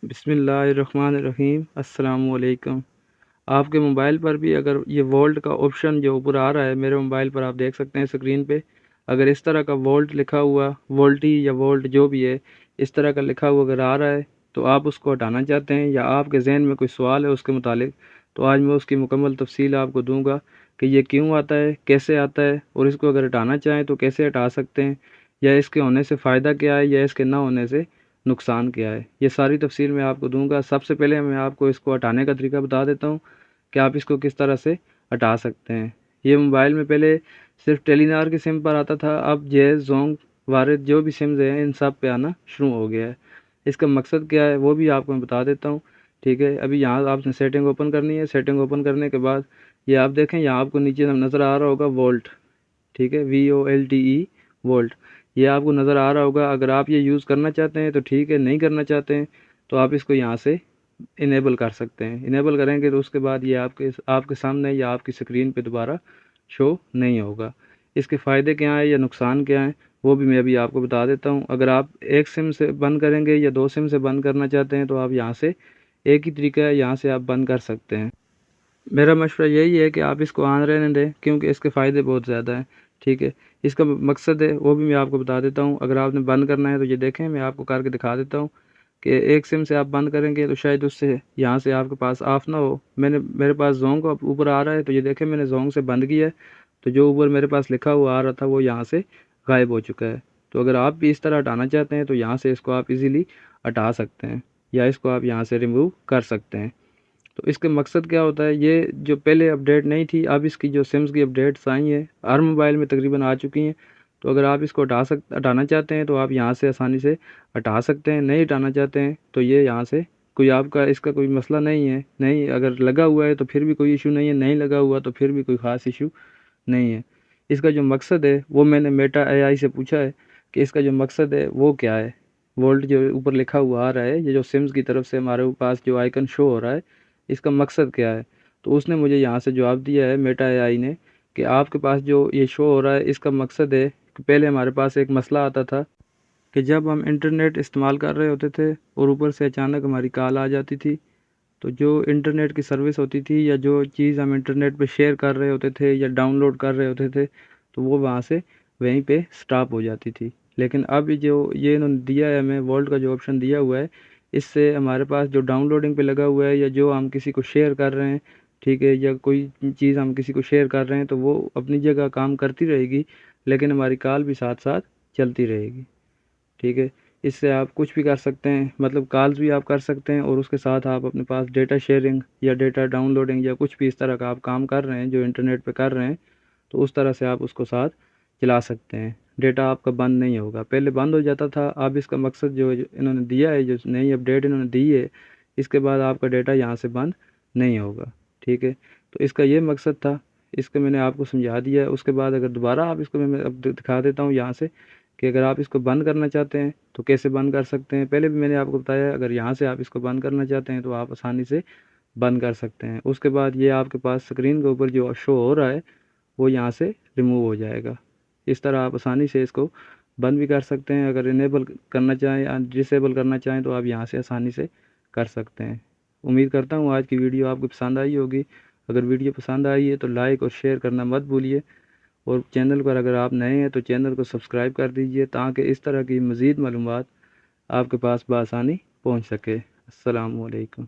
बिस्मिल्लाहिर्रहमानिर्रहीम। अस्सलाम वालेकुम। आपके मोबाइल पर भी अगर ये वोल्ट का ऑप्शन जो ऊपर आ रहा है, मेरे मोबाइल पर आप देख सकते हैं स्क्रीन पे, अगर इस तरह का वोल्ट लिखा हुआ, वोल्टी या वोल्ट जो भी है, इस तरह का लिखा हुआ अगर आ रहा है तो आप उसको हटाना चाहते हैं या आपके जहन में कोई सवाल है उसके मुतालिक, तो आज मैं उसकी मुकम्मल तफसील आपको दूंगा कि ये क्यों आता है, कैसे आता है, और इसको अगर हटाना चाहें तो कैसे हटा सकते हैं, या इसके होने से फ़ायदा क्या है या इसके ना होने से नुकसान क्या है। ये सारी तफसील मैं आपको दूंगा। सबसे पहले मैं आपको इसको हटाने का तरीका बता देता हूँ कि आप इसको किस तरह से हटा सकते हैं। ये मोबाइल में पहले सिर्फ टेलीनार की सिम पर आता था, अब जे जोंग वारिद जो भी सिम्स हैं इन सब पे आना शुरू हो गया है। इसका मकसद क्या है वो भी आपको मैं बता देता हूँ। ठीक है, अभी यहाँ आपने सेटिंग ओपन करनी है। सेटिंग ओपन करने के बाद ये आप देखें, यहाँ आपको नीचे नज़र आ रहा होगा वोल्ट। ठीक है, VOLTE वोल्ट, ये आपको नज़र आ रहा होगा। अगर आप ये यूज़ करना चाहते हैं तो ठीक है, नहीं करना चाहते हैं तो आप इसको यहाँ से इनेबल कर सकते हैं। इनेबल करेंगे तो उसके बाद ये आपके सामने या आपकी स्क्रीन पे दोबारा शो नहीं होगा। इसके फ़ायदे क्या हैं या नुकसान क्या हैं वो भी मैं अभी आपको बता देता हूँ। अगर आप एक सिम से बंद करेंगे या दो सिम से बंद करना चाहते हैं तो आप यहाँ से, एक ही तरीका है, यहाँ से आप बंद कर सकते हैं। मेरा मशवरा यही है कि आप इसको ऑन रहने दें क्योंकि इसके फ़ायदे बहुत ज़्यादा हैं। ठीक है, इसका मकसद है वो भी मैं आपको बता देता हूँ। अगर आपने बंद करना है तो ये देखें, मैं आपको करके दिखा देता हूँ कि एक सिम से आप बंद करेंगे तो शायद उससे यहाँ से आपके पास ऑफ़ ना हो। मेरे पास जोंग का ऊपर आ रहा है तो ये देखें मैंने जोंग से बंद किया है, तो जो ऊपर मेरे पास लिखा हुआ आ रहा था वो यहाँ से गायब हो चुका है। तो अगर आप भी इस तरह हटाना चाहते हैं तो यहाँ से इसको आप इजीली हटा सकते हैं या इसको आप यहाँ से रिमूव कर सकते हैं। तो इसके मकसद क्या होता है, ये जो पहले अपडेट नहीं थी, अब इसकी जो सिम्स की अपडेट्स आई हैं हर मोबाइल में तकरीबन आ चुकी हैं। तो अगर आप इसको हटाना चाहते हैं तो आप यहाँ से आसानी से हटा सकते हैं। नहीं हटाना चाहते हैं तो ये यहाँ से कोई आपका इसका कोई मसला नहीं है। नहीं, अगर लगा हुआ है तो फिर भी कोई इशू नहीं है, नहीं लगा हुआ तो फिर भी कोई ख़ास इशू नहीं है। इसका जो मकसद है वो मैंने मेटा AI से पूछा है कि इसका जो मकसद है वो क्या है। वोल्ट जो ऊपर लिखा हुआ आ रहा है, ये जो सिम्स की तरफ से हमारे पास जो आइकन शो हो रहा है, इसका मकसद क्या है। तो उसने मुझे यहाँ से जवाब दिया है मेटा AI ने कि आपके पास जो ये शो हो रहा है इसका मकसद है कि पहले हमारे पास एक मसला आता था कि जब हम इंटरनेट इस्तेमाल कर रहे होते थे और ऊपर से अचानक हमारी कॉल आ जाती थी, तो जो इंटरनेट की सर्विस होती थी या जो चीज़ हम इंटरनेट पे शेयर कर रहे होते थे या डाउनलोड कर रहे होते थे, तो वो वहाँ से वहीं पे स्टॉप हो जाती थी। लेकिन अब ये इन्होंने दिया है हमें, वोल्ट का जो ऑप्शन दिया हुआ है, इससे हमारे पास जो डाउनलोडिंग पे लगा हुआ है या जो हम किसी को शेयर कर रहे हैं, ठीक है, या कोई चीज़ हम किसी को शेयर कर रहे हैं तो वो अपनी जगह काम करती रहेगी, लेकिन हमारी कॉल भी साथ साथ चलती रहेगी। ठीक है, इससे आप कुछ भी कर सकते हैं, मतलब कॉल्स भी आप कर सकते हैं और उसके साथ आप अपने पास डेटा शेयरिंग या डेटा डाउनलोडिंग या कुछ भी इस तरह का आप काम कर रहे हैं जो इंटरनेट पे कर रहे हैं, तो उस तरह से आप उसको साथ चला सकते हैं। डेटा आपका बंद नहीं होगा, पहले बंद हो जाता था। अब इसका मकसद जो इन्होंने दिया है, जो नई अपडेट इन्होंने दी है, इसके बाद आपका डेटा यहाँ से बंद नहीं होगा। ठीक है, तो इसका ये मकसद था, इसका मैंने आपको समझा दिया है। उसके बाद अगर दोबारा आप इसको मैं अब दिखा देता हूँ यहाँ से कि अगर आप इसको बंद करना चाहते हैं तो कैसे बंद कर सकते हैं। पहले भी मैंने आपको बताया, अगर यहाँ से आप इसको बंद करना चाहते हैं तो आप आसानी से बंद कर सकते हैं। उसके बाद ये आपके पास स्क्रीन के ऊपर जो शो हो रहा है वो यहाँ से रिमूव हो जाएगा। इस तरह आप आसानी से इसको बंद भी कर सकते हैं। अगर इनेबल करना चाहें या डिसेबल करना चाहें तो आप यहाँ से आसानी से कर सकते हैं। उम्मीद करता हूँ आज की वीडियो आपको पसंद आई होगी। अगर वीडियो पसंद आई है तो लाइक और शेयर करना मत भूलिए, और चैनल पर अगर आप नए हैं तो चैनल को सब्सक्राइब कर दीजिए ताकि इस तरह की मज़ीद मालूमात आपके पास बआसानी पहुँच सके। अस्सलाम वालेकुम।